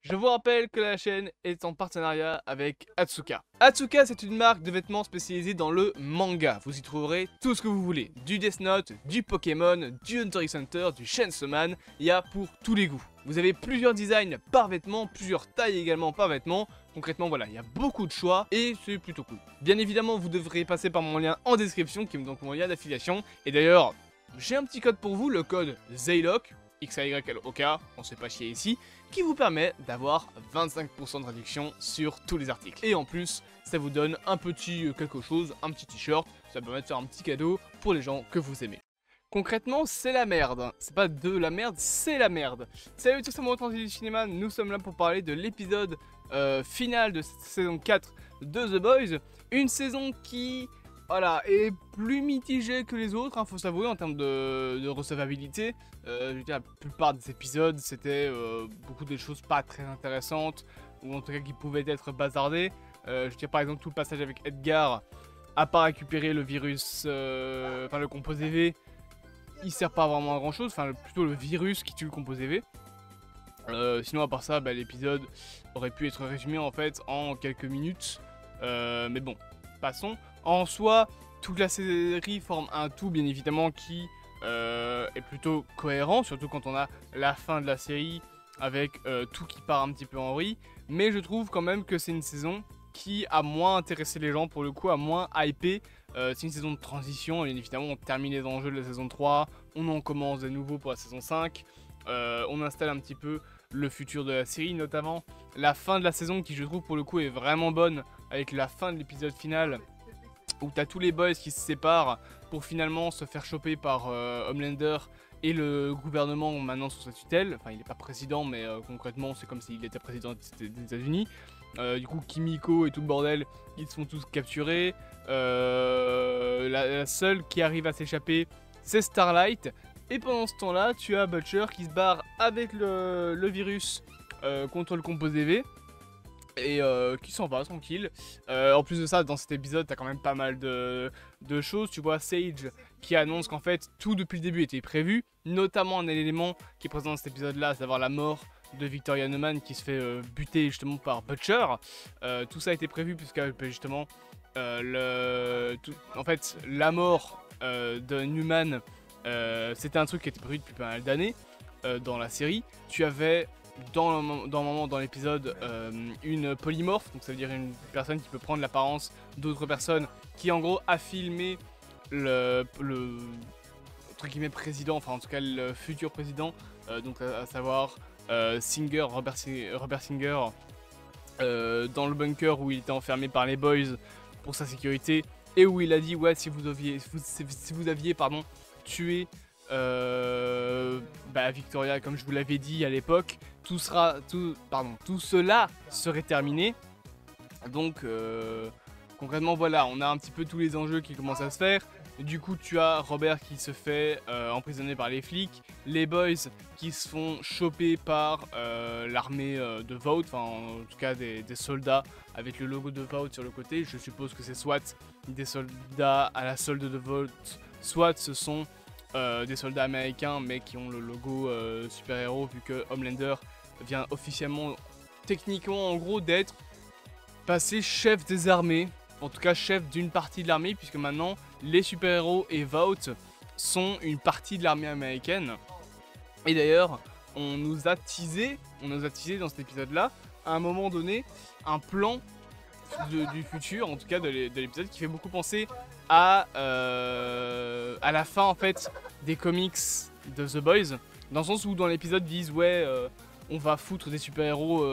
Je vous rappelle que la chaîne est en partenariat avec Atsuka. Atsuka, c'est une marque de vêtements spécialisée dans le manga. Vous y trouverez tout ce que vous voulez. Du Death Note, du Pokémon, du Hunter x Hunter, du Chainsaw Man. Il y a pour tous les goûts. Vous avez plusieurs designs par vêtement, plusieurs tailles également par vêtement. Concrètement, voilà, il y a beaucoup de choix et c'est plutôt cool. Bien évidemment, vous devrez passer par mon lien en description, qui est donc mon lien d'affiliation. Et d'ailleurs, j'ai un petit code pour vous, le code ZAYLOK, XAYLOK, on se fait pas chier ici, qui vous permet d'avoir 25% de réduction sur tous les articles. Et en plus, ça vous donne un petit quelque chose, un petit t-shirt, ça permet de faire un petit cadeau pour les gens que vous aimez. Concrètement, c'est la merde. C'est pas de la merde, c'est la merde. Salut tout le monde du cinéma, nous sommes là pour parler de l'épisode final de cette saison 4 de The Boys. Une saison qui... voilà, est plus mitigée que les autres, faut s'avouer, en termes de recevabilité. Je veux dire, la plupart des épisodes, c'était beaucoup de choses pas très intéressantes, ou en tout cas qui pouvaient être bazardées. Je veux dire, par exemple, tout le passage avec Edgar, à part récupérer le virus, enfin le composé V, il sert pas vraiment à grand chose, enfin plutôt le virus qui tue le composé V. Sinon, à part ça, l'épisode aurait pu être résumé en fait en quelques minutes, mais bon, passons. En soi, toute la série forme un tout, bien évidemment, qui est plutôt cohérent, surtout quand on a la fin de la série avec tout qui part un petit peu en vrille. Mais je trouve quand même que c'est une saison qui a moins intéressé les gens, pour le coup, a moins hypé. C'est une saison de transition, bien évidemment, on termine les enjeux de la saison 3, on en commence de nouveau pour la saison 5, on installe un petit peu le futur de la série, notamment la fin de la saison qui, je trouve, pour le coup, est vraiment bonne, avec la fin de l'épisode final, où t'as tous les boys qui se séparent pour finalement se faire choper par Homelander et le gouvernement maintenant sous sa tutelle. Enfin, il n'est pas président, mais concrètement, c'est comme s'il était président des États-Unis. Du coup, Kimiko et tout le bordel, ils se font tous capturer. La seule qui arrive à s'échapper, c'est Starlight. Et pendant ce temps-là, tu as Butcher qui se barre avec le virus contre le composé V. Et qui s'en va tranquille. En plus de ça, dans cet épisode, t'as quand même pas mal de choses. Tu vois Sage qui annonce qu'en fait tout depuis le début était prévu, notamment un élément qui est présent dans cet épisode-là, à savoir la mort de Victoria Neuman qui se fait buter justement par Butcher. Tout ça a été prévu puisque justement en fait la mort de Neuman, c'était un truc qui était prévu depuis pas mal d'années dans la série. Tu avais dans un moment dans l'épisode une polymorphe, donc ça veut dire une personne qui peut prendre l'apparence d'autres personnes, qui en gros a filmé le entre guillemets président, enfin en tout cas le futur président, donc à savoir Singer, Robert Singer, dans le bunker où il était enfermé par les boys pour sa sécurité, et où il a dit ouais, si vous aviez pardon tué Victoria, comme je vous l'avais dit à l'époque, tout cela serait terminé. Donc concrètement voilà, on a un petit peu tous les enjeux qui commencent à se faire. Du coup tu as Robert qui se fait emprisonner par les flics, les boys qui se font choper par l'armée de Vought, enfin en tout cas des soldats avec le logo de Vought sur le côté. Je suppose que c'est soit des soldats à la solde de Vought, soit ce sont des soldats américains mais qui ont le logo super-héros, vu que Homelander vient officiellement, techniquement en gros, d'être passé chef des armées, en tout cas chef d'une partie de l'armée, puisque maintenant les super-héros et Vought sont une partie de l'armée américaine. Et d'ailleurs, on nous a teasé dans cet épisode-là, à un moment donné, un plan du futur, en tout cas de l'épisode, qui fait beaucoup penser à la fin en fait des comics de The Boys, dans le sens où dans l'épisode ils disent ouais on va foutre des super-héros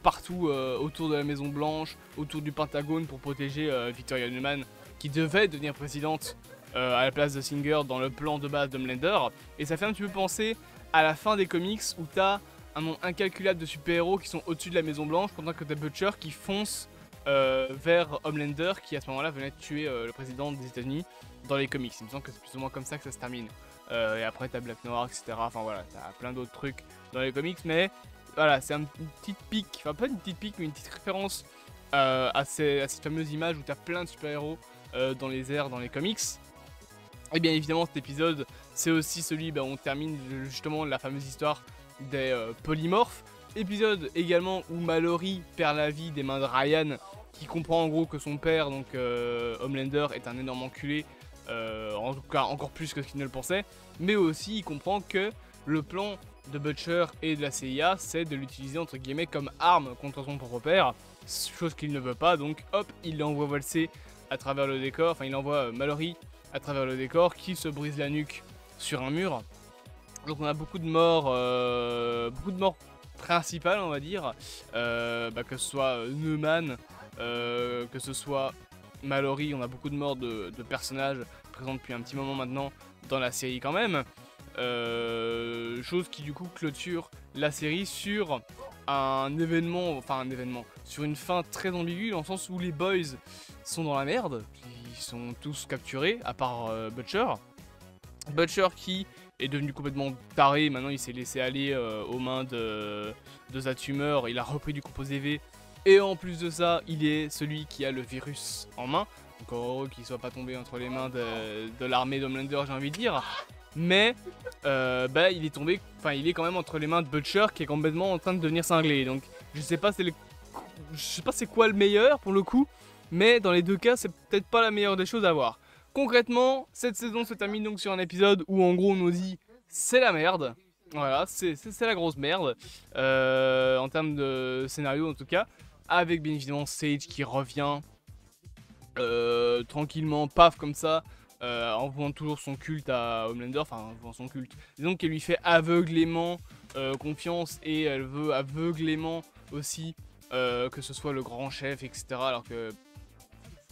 partout autour de la Maison Blanche, autour du Pentagone pour protéger Victoria Neuman, qui devait devenir présidente à la place de Singer dans le plan de base d'Homelander. Et ça fait un petit peu penser à la fin des comics où t'as un nombre incalculable de super-héros qui sont au-dessus de la Maison Blanche, pendant que t'as Butcher qui fonce vers Homelander, qui à ce moment-là venait de tuer le président des États-Unis dans les comics. Il me semble que c'est plus ou moins comme ça que ça se termine. Et après t'as Black Noir, etc. Enfin voilà, t'as plein d'autres trucs dans les comics, mais voilà, c'est une petite pique, enfin pas une petite pique, mais une petite référence à cette fameuse image où t'as plein de super-héros dans les airs, dans les comics. Et bien évidemment, cet épisode, c'est aussi celui où on termine justement la fameuse histoire des polymorphes. épisode également où Mallory perd la vie des mains de Ryan, qui comprend en gros que son père, donc Homelander, est un énorme enculé, en tout cas encore plus que ce qu'il ne le pensait, mais aussi il comprend que le plan de Butcher et de la CIA, c'est de l'utiliser entre guillemets comme arme contre son propre père, chose qu'il ne veut pas, donc hop, il l'envoie valser à travers le décor, enfin il envoie Mallory à travers le décor, qui se brise la nuque sur un mur. Donc on a beaucoup de morts principales, on va dire, que ce soit Neumann, que ce soit Mallory, on a beaucoup de morts de personnages présents depuis un petit moment maintenant dans la série quand même. Chose qui du coup clôture la série sur sur une fin très ambiguë, dans le sens où les boys sont dans la merde, ils sont tous capturés, à part Butcher. Butcher qui est devenu complètement taré, maintenant il s'est laissé aller aux mains de Zatumer, il a repris du composé V, et en plus de ça, il est celui qui a le virus en main, donc heureux qu'il soit pas tombé entre les mains de l'armée d'Homelander, j'ai envie de dire. Mais il est tombé, il est quand même entre les mains de Butcher qui est complètement en train de devenir cinglé. Donc je sais pas c'est quoi le meilleur pour le coup, mais dans les deux cas c'est peut-être pas la meilleure des choses à voir. Concrètement, cette saison se termine donc sur un épisode où en gros on nous dit c'est la merde. Voilà, c'est la grosse merde en termes de scénario en tout cas, avec bien évidemment Sage qui revient tranquillement, paf comme ça. En vouant toujours son culte à Homelander, enfin en vouant son culte, disons qu'elle lui fait aveuglément confiance, et elle veut aveuglément aussi que ce soit le grand chef, etc. Alors que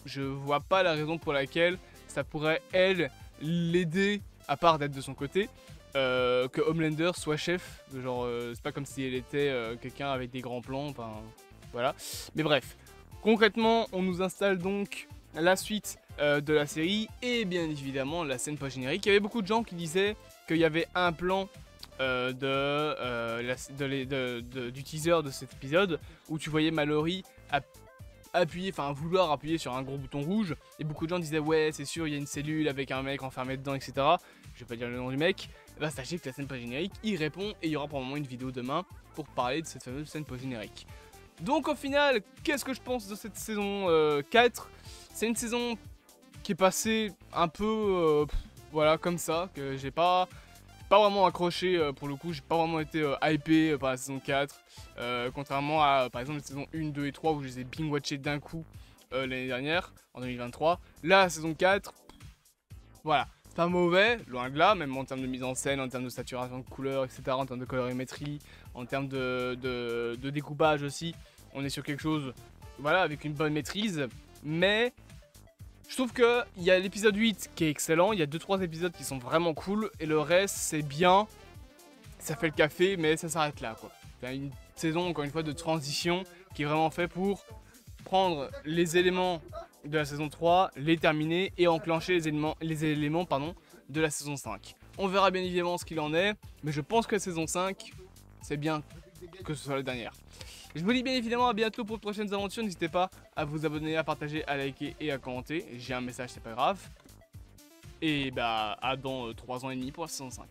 je vois pas la raison pour laquelle ça pourrait, elle, l'aider, à part d'être de son côté, que Homelander soit chef. Genre, c'est pas comme si elle était quelqu'un avec des grands plans, enfin voilà. Mais bref, concrètement, on nous installe donc la suite de la série, et bien évidemment la scène post-générique. Il y avait beaucoup de gens qui disaient qu'il y avait un plan du teaser de cet épisode où tu voyais Mallory vouloir appuyer sur un gros bouton rouge, et beaucoup de gens disaient ouais c'est sûr il y a une cellule avec un mec enfermé dedans, etc. Je vais pas dire le nom du mec. Bah sachez que la scène post-générique y répond, et il y aura probablement une vidéo demain pour parler de cette fameuse scène post-générique. Donc au final, qu'est-ce que je pense de cette saison 4 ? C'est une saison qui est passée un peu voilà comme ça, que j'ai pas vraiment accroché pour le coup, j'ai pas vraiment été hypé par la saison 4, contrairement à par exemple les saisons 1, 2 et 3 où je les ai binge-watchés d'un coup l'année dernière, en 2023. Là, la saison 4, voilà, c'est pas mauvais, loin de là, même en termes de mise en scène, en termes de saturation de couleurs, etc., en termes de colorimétrie, en termes de découpage aussi, on est sur quelque chose, voilà, avec une bonne maîtrise, mais je trouve qu'il y a l'épisode 8 qui est excellent, il y a 2-3 épisodes qui sont vraiment cool, et le reste c'est bien, ça fait le café, mais ça s'arrête là quoi. C'est une saison encore une fois de transition qui est vraiment fait pour prendre les éléments de la saison 3, les terminer et enclencher les éléments de la saison 5. On verra bien évidemment ce qu'il en est, mais je pense que la saison 5, c'est bien que ce soit la dernière. Je vous dis bien évidemment à bientôt pour de prochaines aventures, n'hésitez pas à vous abonner, à partager, à liker et à commenter. J'ai un message, c'est pas grave. Et bah à dans 3 ans et demi pour la saison 5.